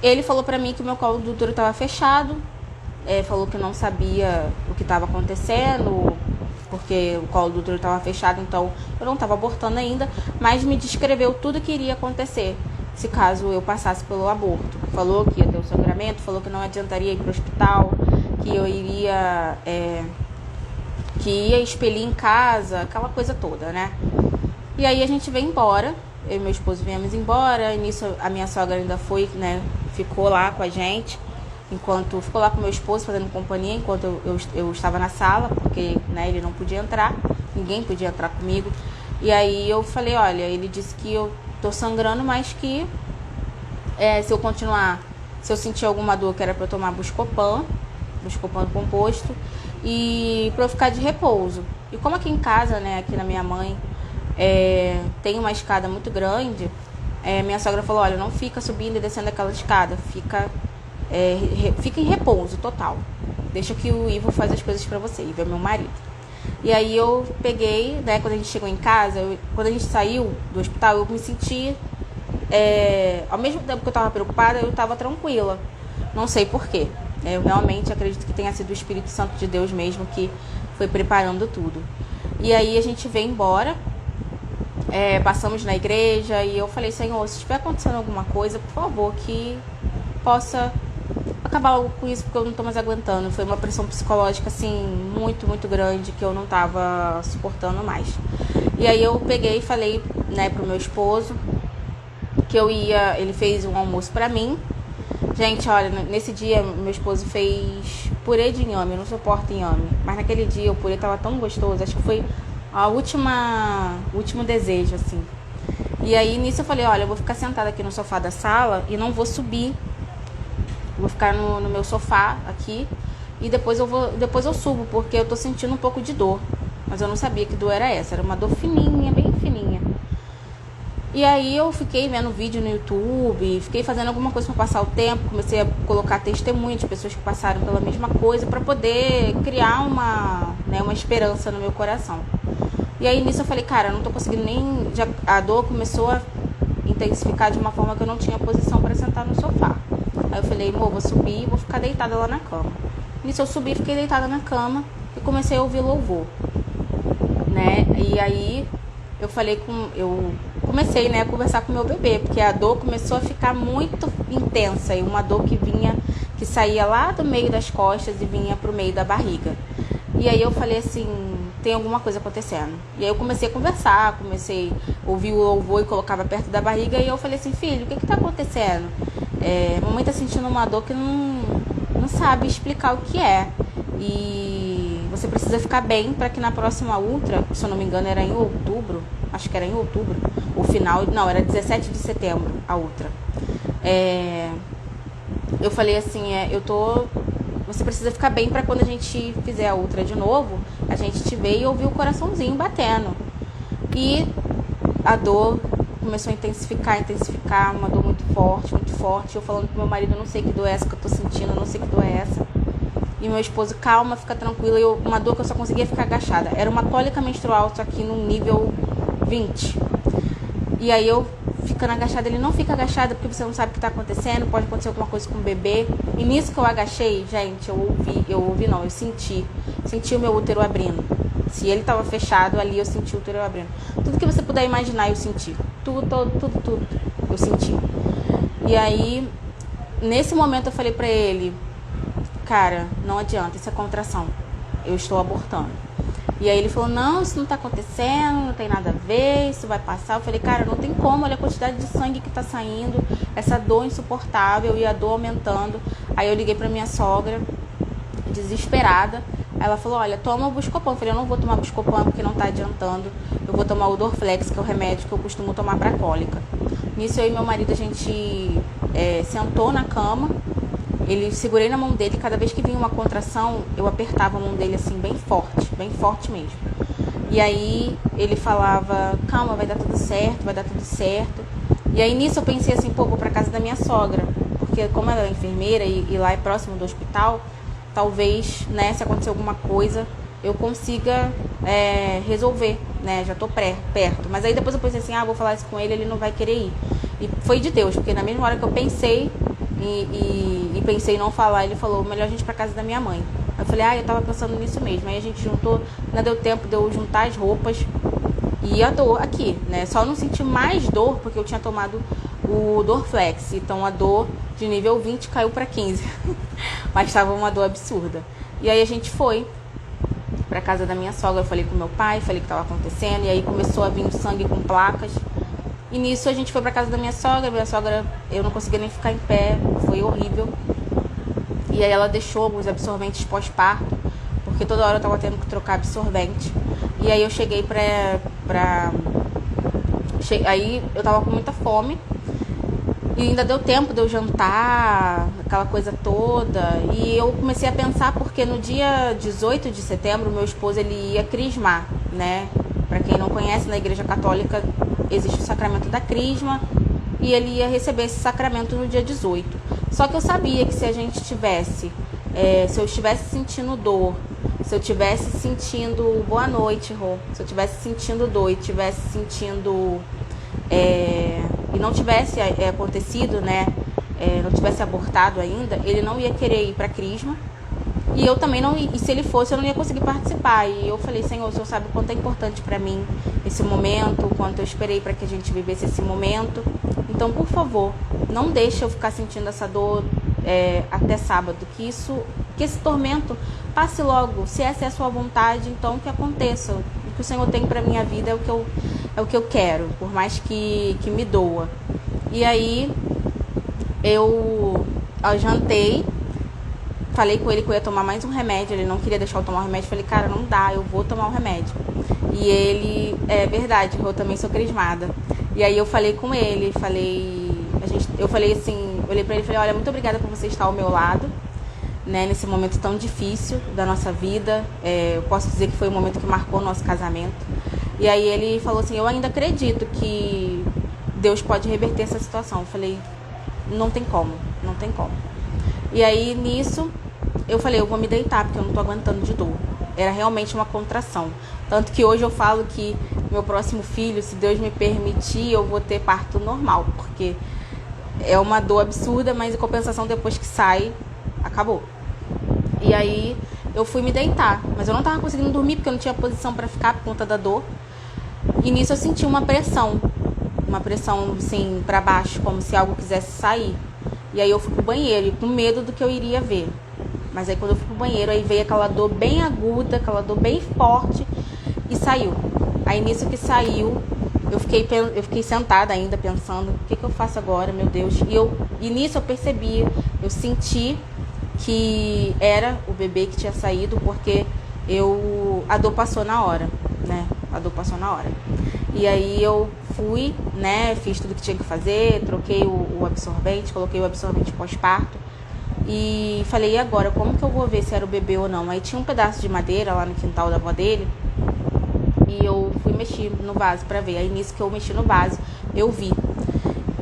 Ele falou para mim que o meu colo do útero estava fechado, falou que não sabia o que estava acontecendo, porque o colo do útero estava fechado, então eu não estava abortando ainda, mas me descreveu tudo que iria acontecer se caso eu passasse pelo aborto. Falou que ia ter o sangramento, falou que não adiantaria ir para o hospital, que eu iria que ia expelir em casa, aquela coisa toda, né? E aí a gente veio embora, eu e meu esposo viemos embora, e nisso a minha sogra ainda foi, né, ficou lá com a gente, ficou lá com meu esposo fazendo companhia, enquanto eu estava na sala, porque, né, ele não podia entrar, ninguém podia entrar comigo. E aí eu falei, olha, ele disse que eu tô sangrando, mas que se eu sentir alguma dor, que era para eu tomar Buscopan composto, e para eu ficar de repouso. E como aqui em casa, né, aqui na minha mãe, tem uma escada muito grande, minha sogra falou, olha, não fica subindo e descendo aquela escada, fica em repouso total, deixa que o Ivo faz as coisas pra você, Ivo é meu marido. E aí eu peguei, né, quando a gente chegou em casa, quando a gente saiu do hospital, eu me senti, ao mesmo tempo que eu tava preocupada, eu tava tranquila, não sei porquê. Eu realmente acredito que tenha sido o Espírito Santo de Deus mesmo que foi preparando tudo. E aí a gente veio embora, passamos na igreja e eu falei, Senhor, se estiver acontecendo alguma coisa, por favor, que possa acabar logo com isso, porque eu não tô mais aguentando. Foi uma pressão psicológica, assim, muito, muito grande, que eu não tava suportando mais. E aí eu peguei e falei, né, pro meu esposo que ele fez um almoço pra mim. Gente, olha, nesse dia meu esposo fez purê de inhame, eu não suporto inhame, mas naquele dia o purê tava tão gostoso, acho que foi o último desejo, assim. E aí nisso eu falei, olha, eu vou ficar sentada aqui no sofá da sala e não vou subir, vou ficar no meu sofá aqui e depois eu subo, porque eu tô sentindo um pouco de dor, mas eu não sabia que dor era essa, era uma dor fininha, bem fininha. E aí eu fiquei vendo vídeo no YouTube, fiquei fazendo alguma coisa para passar o tempo, comecei a colocar testemunho de pessoas que passaram pela mesma coisa para poder criar uma esperança no meu coração. E aí nisso eu falei, cara, eu não tô conseguindo a dor começou a intensificar de uma forma que eu não tinha posição para sentar no sofá. Aí eu falei, amor, vou subir e vou ficar deitada lá na cama. Nisso eu subi, fiquei deitada na cama e comecei a ouvir louvor, né? E aí eu comecei, né, a conversar com meu bebê, porque a dor começou a ficar muito intensa, e uma dor que saía lá do meio das costas e vinha pro meio da barriga. E aí eu falei assim, tem alguma coisa acontecendo. E aí eu comecei a conversar, comecei a ouvir o louvor e colocava perto da barriga, e eu falei assim, filho, o que tá acontecendo? Mamãe tá sentindo uma dor que não sabe explicar o que é. E você precisa ficar bem para que na próxima ultra, se eu não me engano era em outubro, acho que era em outubro, o final, não, era 17 de setembro a ultra. Eu falei assim, você precisa ficar bem para quando a gente fizer a ultra de novo, a gente te ver e ouvir o coraçãozinho batendo. E a dor começou a intensificar, uma dor muito forte. Eu falando pro meu marido, eu não sei que dor é essa que eu tô sentindo, eu não sei que dor é essa. E meu esposo, calma, fica tranquila. Uma dor que eu só conseguia ficar agachada. Era uma cólica menstrual, só que no nível 20. E aí eu ficando agachada, ele não fica agachada porque você não sabe o que tá acontecendo, pode acontecer alguma coisa com o bebê. E nisso que eu agachei, gente, eu senti o meu útero abrindo. Se ele tava fechado ali, eu senti o útero abrindo. Tudo que você puder imaginar, eu senti. Tudo, eu senti. E aí, nesse momento eu falei pra ele, cara, não adianta, isso é contração, eu estou abortando. E aí ele falou, não, isso não tá acontecendo, não tem nada a ver, isso vai passar. Eu falei, cara, não tem como, olha a quantidade de sangue que tá saindo, essa dor insuportável e a dor aumentando. Aí eu liguei pra minha sogra, desesperada. Ela falou, olha, toma o Buscopan. Eu falei, eu não vou tomar Buscopan porque não tá adiantando, eu vou tomar o Dorflex, que é o remédio que eu costumo tomar pra cólica. Nisso eu e meu marido, a gente sentou na cama. Segurei na mão dele, cada vez que vinha uma contração, eu apertava a mão dele assim, bem forte mesmo. E aí ele falava, calma, vai dar tudo certo. E aí nisso eu pensei assim, pô, vou pra casa da minha sogra, porque como ela é enfermeira e lá é próximo do hospital, talvez, né, se acontecer alguma coisa, eu consiga resolver, né, já tô perto. Mas aí depois eu pensei assim, vou falar isso com ele, ele não vai querer ir. E foi de Deus, porque na mesma hora que eu pensei e pensei em não falar, ele falou, melhor a gente ir pra casa da minha mãe. Aí eu falei, eu tava pensando nisso mesmo. Aí a gente juntou, não deu tempo de eu juntar as roupas e a dor aqui, né? Só não senti mais dor porque eu tinha tomado o Dorflex. Então a dor de nível 20 caiu pra 15. Mas estava uma dor absurda. E aí a gente foi pra casa da minha sogra. Eu falei com meu pai, falei o que estava acontecendo. E aí começou a vir o sangue com placas. E nisso a gente foi pra casa da minha sogra. Minha sogra, eu não conseguia nem ficar em pé. Foi horrível. E aí ela deixou alguns absorventes pós-parto, porque toda hora eu tava tendo que trocar absorvente. E aí eu cheguei aí eu tava com muita fome. E ainda deu tempo de eu jantar, aquela coisa toda. E eu comecei a pensar, porque no dia 18 de setembro, meu esposo ele ia crismar, né? Pra quem não conhece, na Igreja Católica existe o sacramento da crisma. E ele ia receber esse sacramento no dia 18. Só que eu sabia que se a gente tivesse, se eu estivesse sentindo dor, se eu estivesse sentindo, boa noite, Rô, se eu estivesse sentindo dor e estivesse sentindo, e não tivesse acontecido, né, não tivesse abortado ainda, ele não ia querer ir para crisma. E eu também não, e se ele fosse, eu não ia conseguir participar. E eu falei, Senhor, o Senhor sabe o quanto é importante para mim esse momento, o quanto eu esperei para que a gente vivesse esse momento. Então, por favor, não deixe eu ficar sentindo essa dor até sábado, que esse tormento passe logo. Se essa é a sua vontade, então que aconteça. O que o Senhor tem para minha vida é o que eu quero, por mais que me doa. E aí eu jantei. Falei com ele que eu ia tomar mais um remédio. Ele não queria deixar eu tomar o remédio. Falei, cara, não dá, eu vou tomar o remédio. E ele, verdade, eu também sou crismada. E aí eu falei com ele, eu falei assim, olhei pra ele e falei, olha, muito obrigada por você estar ao meu lado, né, nesse momento tão difícil da nossa vida. Eu posso dizer que foi um momento que marcou o nosso casamento. E aí ele falou assim, eu ainda acredito que Deus pode reverter essa situação. Eu falei, não tem como. E aí nisso eu falei, eu vou me deitar porque eu não tô aguentando de dor. Era realmente uma contração. Tanto que hoje eu falo que meu próximo filho, se Deus me permitir, eu vou ter parto normal, porque é uma dor absurda, mas em compensação depois que sai, acabou. E aí eu fui me deitar, mas eu não tava conseguindo dormir porque eu não tinha posição pra ficar por conta da dor. E nisso eu senti uma pressão assim pra baixo, como se algo quisesse sair. E aí eu fui pro banheiro, com medo do que eu iria ver. Mas aí quando eu fui pro banheiro, aí veio aquela dor bem aguda, aquela dor bem forte e saiu. Aí nisso que saiu, eu fiquei sentada ainda pensando, o que eu faço agora, meu Deus? E nisso eu percebi, eu senti que era o bebê que tinha saído, porque a dor passou na hora, né? A dor passou na hora. E aí eu fui, né, fiz tudo que tinha que fazer, troquei o absorvente, coloquei o absorvente pós-parto e falei, e agora, como que eu vou ver se era o bebê ou não? Aí tinha um pedaço de madeira lá no quintal da avó dele e eu fui mexer no vaso pra ver. Aí nisso que eu mexi no vaso, eu vi,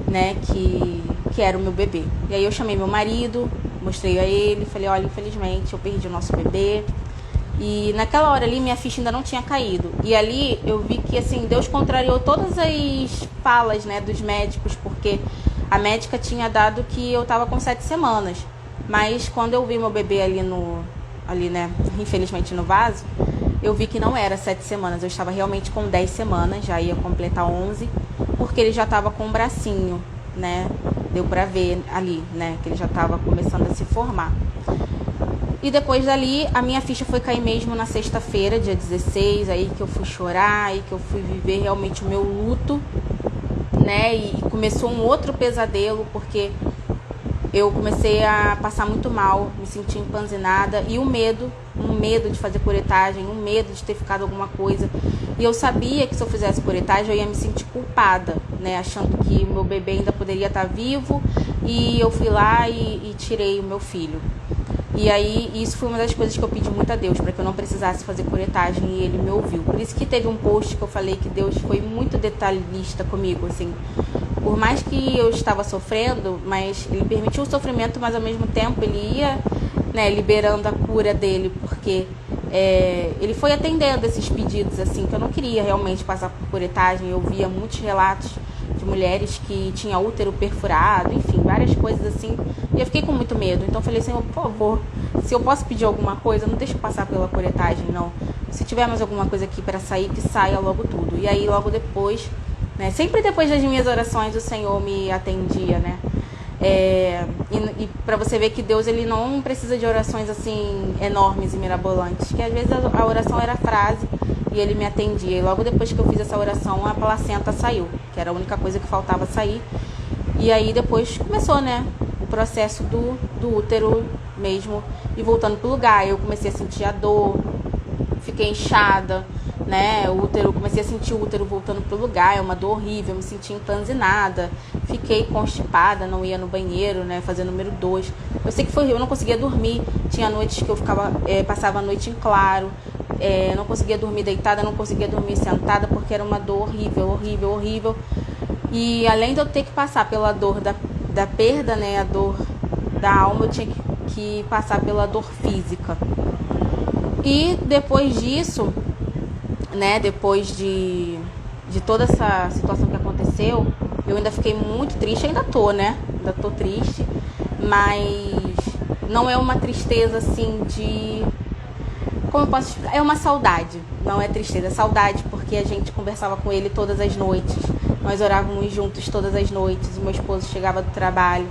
né, que era o meu bebê. E aí eu chamei meu marido, mostrei a ele, falei, olha, infelizmente eu perdi o nosso bebê. E naquela hora ali, minha ficha ainda não tinha caído. E ali eu vi que, assim, Deus contrariou todas as falas, né, dos médicos, porque a médica tinha dado que eu tava com 7 semanas. Mas quando eu vi meu bebê ali, né, infelizmente no vaso, eu vi que não era 7 semanas. Eu estava realmente com 10 semanas, já ia completar 11, porque ele já tava com um bracinho, né, deu pra ver ali, né, que ele já tava começando a se formar. E depois dali, a minha ficha foi cair mesmo na sexta-feira, dia 16, aí que eu fui chorar, aí que eu fui viver realmente o meu luto, né? E começou um outro pesadelo, porque eu comecei a passar muito mal, me sentir empanzinada e um medo de fazer curetagem, um medo de ter ficado alguma coisa. E eu sabia que se eu fizesse curetagem, eu ia me sentir culpada, né? Achando que o meu bebê ainda poderia estar vivo, e eu fui lá e tirei o meu filho. E aí, isso foi uma das coisas que eu pedi muito a Deus, para que eu não precisasse fazer curetagem, e Ele me ouviu. Por isso que teve um post que eu falei que Deus foi muito detalhista comigo, assim, por mais que eu estava sofrendo, mas ele permitiu o sofrimento, mas ao mesmo tempo ele ia, né, liberando a cura dele, porque ele foi atendendo esses pedidos, assim, que eu não queria realmente passar por curetagem. Eu via muitos relatos de mulheres que tinham útero perfurado, enfim, várias coisas assim, e eu fiquei com muito medo. Então eu falei, Senhor, por favor, se eu posso pedir alguma coisa, não deixa eu passar pela curetagem, não. Se tiver mais alguma coisa aqui para sair, que saia logo tudo. E aí logo depois, né, sempre depois das minhas orações, o Senhor me atendia, né? E para você ver que Deus, ele não precisa de orações assim enormes e mirabolantes, que às vezes a oração era a frase e ele me atendia. E logo depois que eu fiz essa oração, a placenta saiu, que era a única coisa que faltava sair. E aí depois começou, né, o processo do útero mesmo e voltando pro lugar. Eu comecei a sentir a dor, fiquei inchada, né? Comecei a sentir o útero voltando pro lugar, é uma dor horrível, me senti empanzinada, fiquei constipada, não ia no banheiro, né? Fazer número 2. Eu sei que foi, eu não conseguia dormir, tinha noites que eu passava a noite em claro, não conseguia dormir deitada, não conseguia dormir sentada, porque era uma dor horrível, horrível, horrível. E além de eu ter que passar pela dor da perda, né? A dor da alma, eu tinha que passar pela dor física. E depois disso, né, depois de toda essa situação que aconteceu, eu ainda fiquei muito triste, ainda tô, né? Ainda tô triste, mas não é uma tristeza assim de... Como eu posso explicar? É uma saudade, não é tristeza, é saudade, porque a gente conversava com ele todas as noites, nós orávamos juntos todas as noites, o meu esposo chegava do trabalho.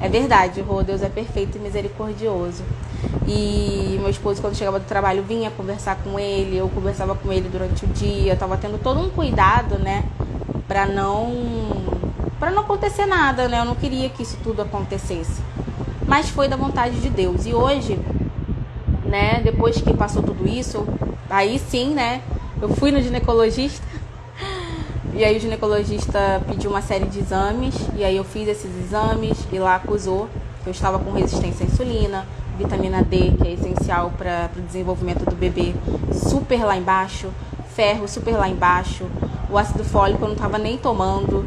É verdade, Deus é perfeito e misericordioso. E meu esposo, quando chegava do trabalho, vinha conversar com ele, eu conversava com ele durante o dia, tava tendo todo um cuidado, né, pra não acontecer nada, né, eu não queria que isso tudo acontecesse, mas foi da vontade de Deus. E hoje, né, depois que passou tudo isso, aí sim, né, eu fui no ginecologista, e aí o ginecologista pediu uma série de exames, e aí eu fiz esses exames, e lá acusou que eu estava com resistência à insulina, vitamina D, que é essencial para o desenvolvimento do bebê, super lá embaixo, ferro super lá embaixo, o ácido fólico eu não estava nem tomando,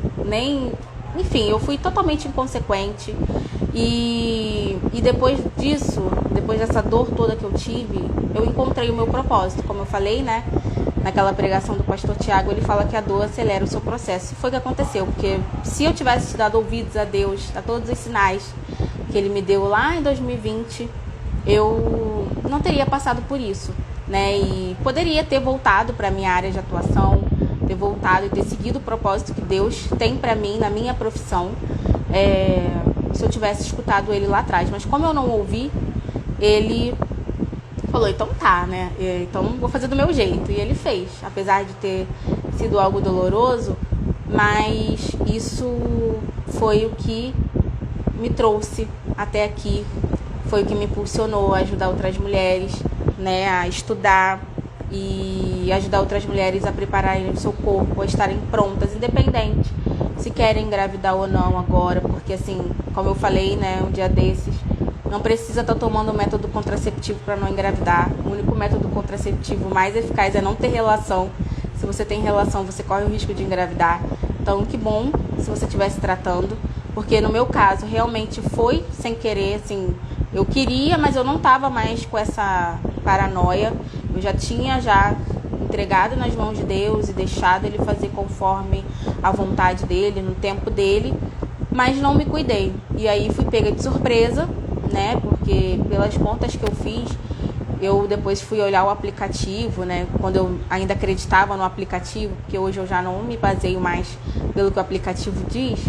enfim, eu fui totalmente inconsequente. E depois disso, depois dessa dor toda que eu tive, eu encontrei o meu propósito, como eu falei, né? Naquela pregação do pastor Tiago, ele fala que a dor acelera o seu processo. E foi o que aconteceu, porque se eu tivesse dado ouvidos a Deus, a todos os sinais que ele me deu lá em 2020, eu não teria passado por isso, né? E poderia ter voltado para a minha área de atuação, ter voltado e ter seguido o propósito que Deus tem para mim na minha profissão, se eu tivesse escutado ele lá atrás. Mas como eu não ouvi, ele falou, então tá, né? Então vou fazer do meu jeito. E ele fez, apesar de ter sido algo doloroso, mas isso foi o que me trouxe até aqui, foi o que me impulsionou a ajudar outras mulheres, né, a estudar e ajudar outras mulheres a prepararem o seu corpo, a estarem prontas, independente se querem engravidar ou não agora, porque assim, como eu falei, né, um dia desses, não precisa estar tomando o método contraceptivo para não engravidar. O único método contraceptivo mais eficaz é não ter relação. Se você tem relação, você corre o risco de engravidar. Então, que bom se você estiver se tratando, porque no meu caso, realmente foi sem querer, assim, eu queria, mas eu não estava mais com essa paranoia. Eu já tinha entregado nas mãos de Deus e deixado ele fazer conforme a vontade dele, no tempo dele, mas não me cuidei. E aí fui pega de surpresa, né? Porque pelas contas que eu fiz, eu depois fui olhar o aplicativo, né? Quando eu ainda acreditava no aplicativo, porque hoje eu já não me baseio mais pelo que o aplicativo diz,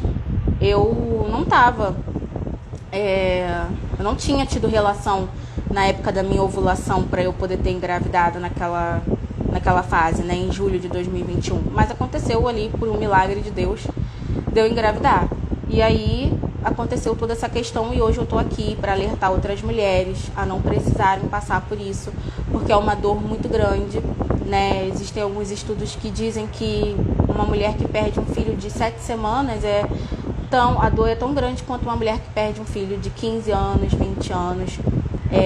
eu não tava... eu não tinha tido relação na época da minha ovulação para eu poder ter engravidado naquela fase, né? Em julho de 2021. Mas aconteceu ali, por um milagre de Deus, de eu engravidar. E aí aconteceu toda essa questão e hoje eu tô aqui para alertar outras mulheres a não precisarem passar por isso, porque é uma dor muito grande, né? Existem alguns estudos que dizem que uma mulher que perde um filho de 7 semanas a dor é tão grande quanto uma mulher que perde um filho de 15 anos, 20 anos.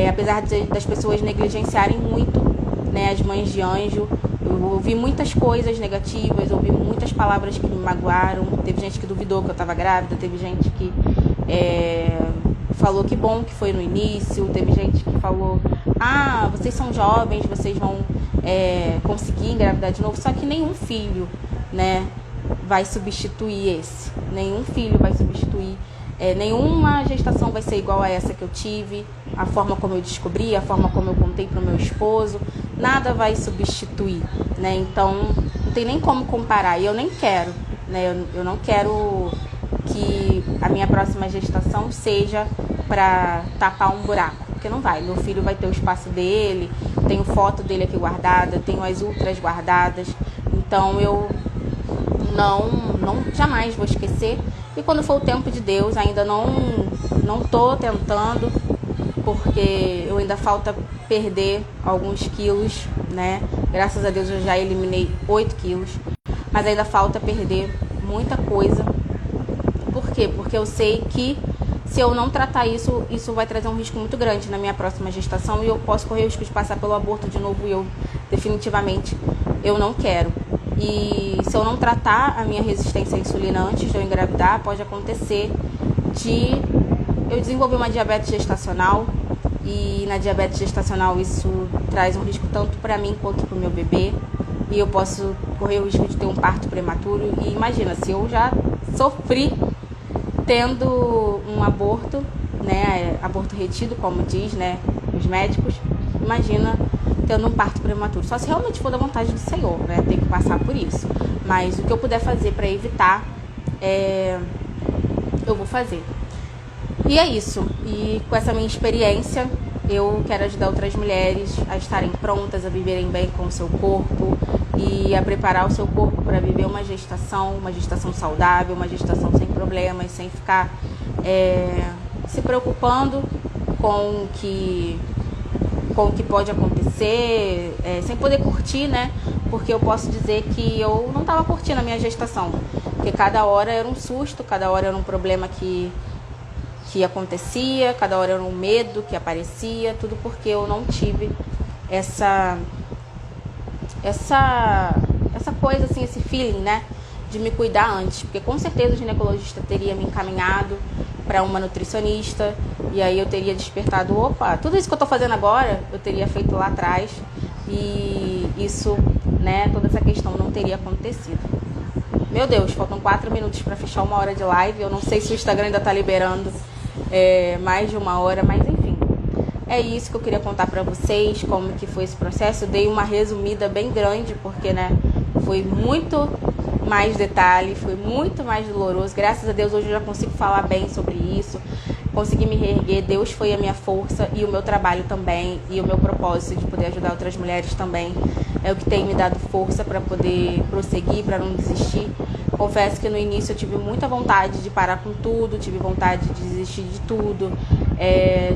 Apesar das pessoas negligenciarem muito, né, as mães de anjo, eu Eu ouvi muitas coisas negativas, ouvi muitas palavras que me magoaram. Teve gente que duvidou que eu estava grávida, teve gente que falou que bom que foi no início, teve gente que falou, vocês são jovens, vocês vão conseguir engravidar de novo. Só que nenhum filho, né, vai substituir esse. Nenhum filho vai substituir. Nenhuma gestação vai ser igual a essa que eu tive, a forma como eu descobri, a forma como eu contei para o meu esposo, nada vai substituir, né? Então, não tem nem como comparar, e eu nem quero, né? Eu não quero que a minha próxima gestação seja para tapar um buraco, porque não vai. Meu filho vai ter o espaço dele, tenho foto dele aqui guardada, tenho as ultras guardadas, então eu não jamais vou esquecer. E quando for o tempo de Deus, ainda não tô tentando, porque eu ainda falta perder alguns quilos, né? Graças a Deus eu já eliminei 8 quilos, mas ainda falta perder muita coisa. Por quê? Porque eu sei que se eu não tratar isso vai trazer um risco muito grande na minha próxima gestação, e eu posso correr o risco de passar pelo aborto de novo, e eu definitivamente eu não quero. E se eu não tratar a minha resistência à insulina antes de eu engravidar, pode acontecer de eu desenvolver uma diabetes gestacional, e na diabetes gestacional isso traz um risco tanto para mim quanto para o meu bebê, e eu posso correr o risco de ter um parto prematuro. E imagina, se eu já sofri tendo um aborto, né, aborto retido, como diz, né, os médicos, imagina tendo um parto prematuro. Só se realmente for da vontade do Senhor, né, ter que passar por isso. Mas o que eu puder fazer para evitar, eu vou fazer. E é isso. E com essa minha experiência, eu quero ajudar outras mulheres a estarem prontas, a viverem bem com o seu corpo e a preparar o seu corpo para viver uma gestação saudável, uma gestação sem problemas, sem ficar se preocupando com o que pode acontecer, sem poder curtir, né? Porque eu posso dizer que eu não estava curtindo a minha gestação, porque cada hora era um susto, cada hora era um problema que acontecia, cada hora era um medo que aparecia, tudo porque eu não tive essa coisa assim, esse feeling, né, de me cuidar antes, porque com certeza o ginecologista teria me encaminhado para uma nutricionista, e aí eu teria despertado, tudo isso que eu tô fazendo agora, eu teria feito lá atrás, e isso, né, toda essa questão não teria acontecido. Meu Deus, faltam 4 minutos para fechar 1 hora de live, eu não sei se o Instagram ainda tá liberando mais de 1 hora, mas enfim, é isso que eu queria contar para vocês, como que foi esse processo. Eu dei uma resumida bem grande, porque, né, foi muito mais detalhe, foi muito mais doloroso. Graças a Deus hoje eu já consigo falar bem sobre isso, consegui me reerguer. Deus foi a minha força, e o meu trabalho também, e o meu propósito de poder ajudar outras mulheres também é o que tem me dado força para poder prosseguir, para não desistir. Confesso que no início eu tive muita vontade de parar com tudo, tive vontade de desistir de tudo,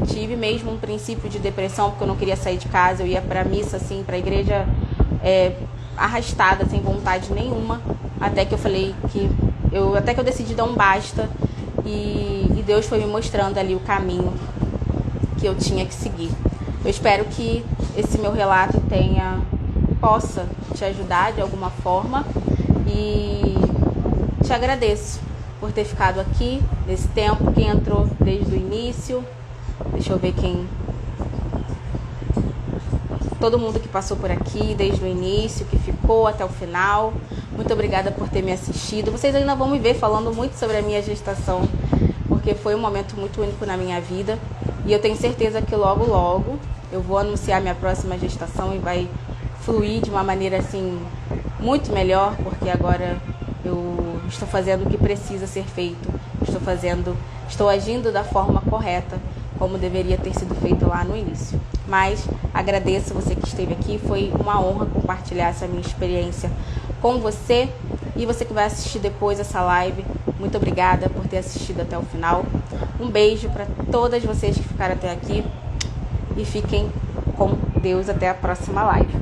tive mesmo um princípio de depressão, porque eu não queria sair de casa. Eu ia pra missa, assim, pra igreja, arrastada, sem vontade nenhuma, até que eu falei até que eu decidi dar um basta, e Deus foi me mostrando ali o caminho que eu tinha que seguir. Eu espero que esse meu relato possa te ajudar de alguma forma, e te agradeço por ter ficado aqui nesse tempo, quem entrou desde o início, deixa eu ver todo mundo que passou por aqui desde o início, que ficou até o final, muito obrigada por ter me assistido. Vocês ainda vão me ver falando muito sobre a minha gestação, porque foi um momento muito único na minha vida, e eu tenho certeza que logo, logo eu vou anunciar minha próxima gestação, e vai fluir de uma maneira assim muito melhor, porque agora eu estou fazendo o que precisa ser feito, estou agindo da forma correta, como deveria ter sido feito lá no início. Mas agradeço você que esteve aqui, foi uma honra compartilhar essa minha experiência com você, e você que vai assistir depois essa live, muito obrigada por ter assistido até o final. Um beijo para todas vocês que ficaram até aqui, e fiquem com Deus até a próxima live.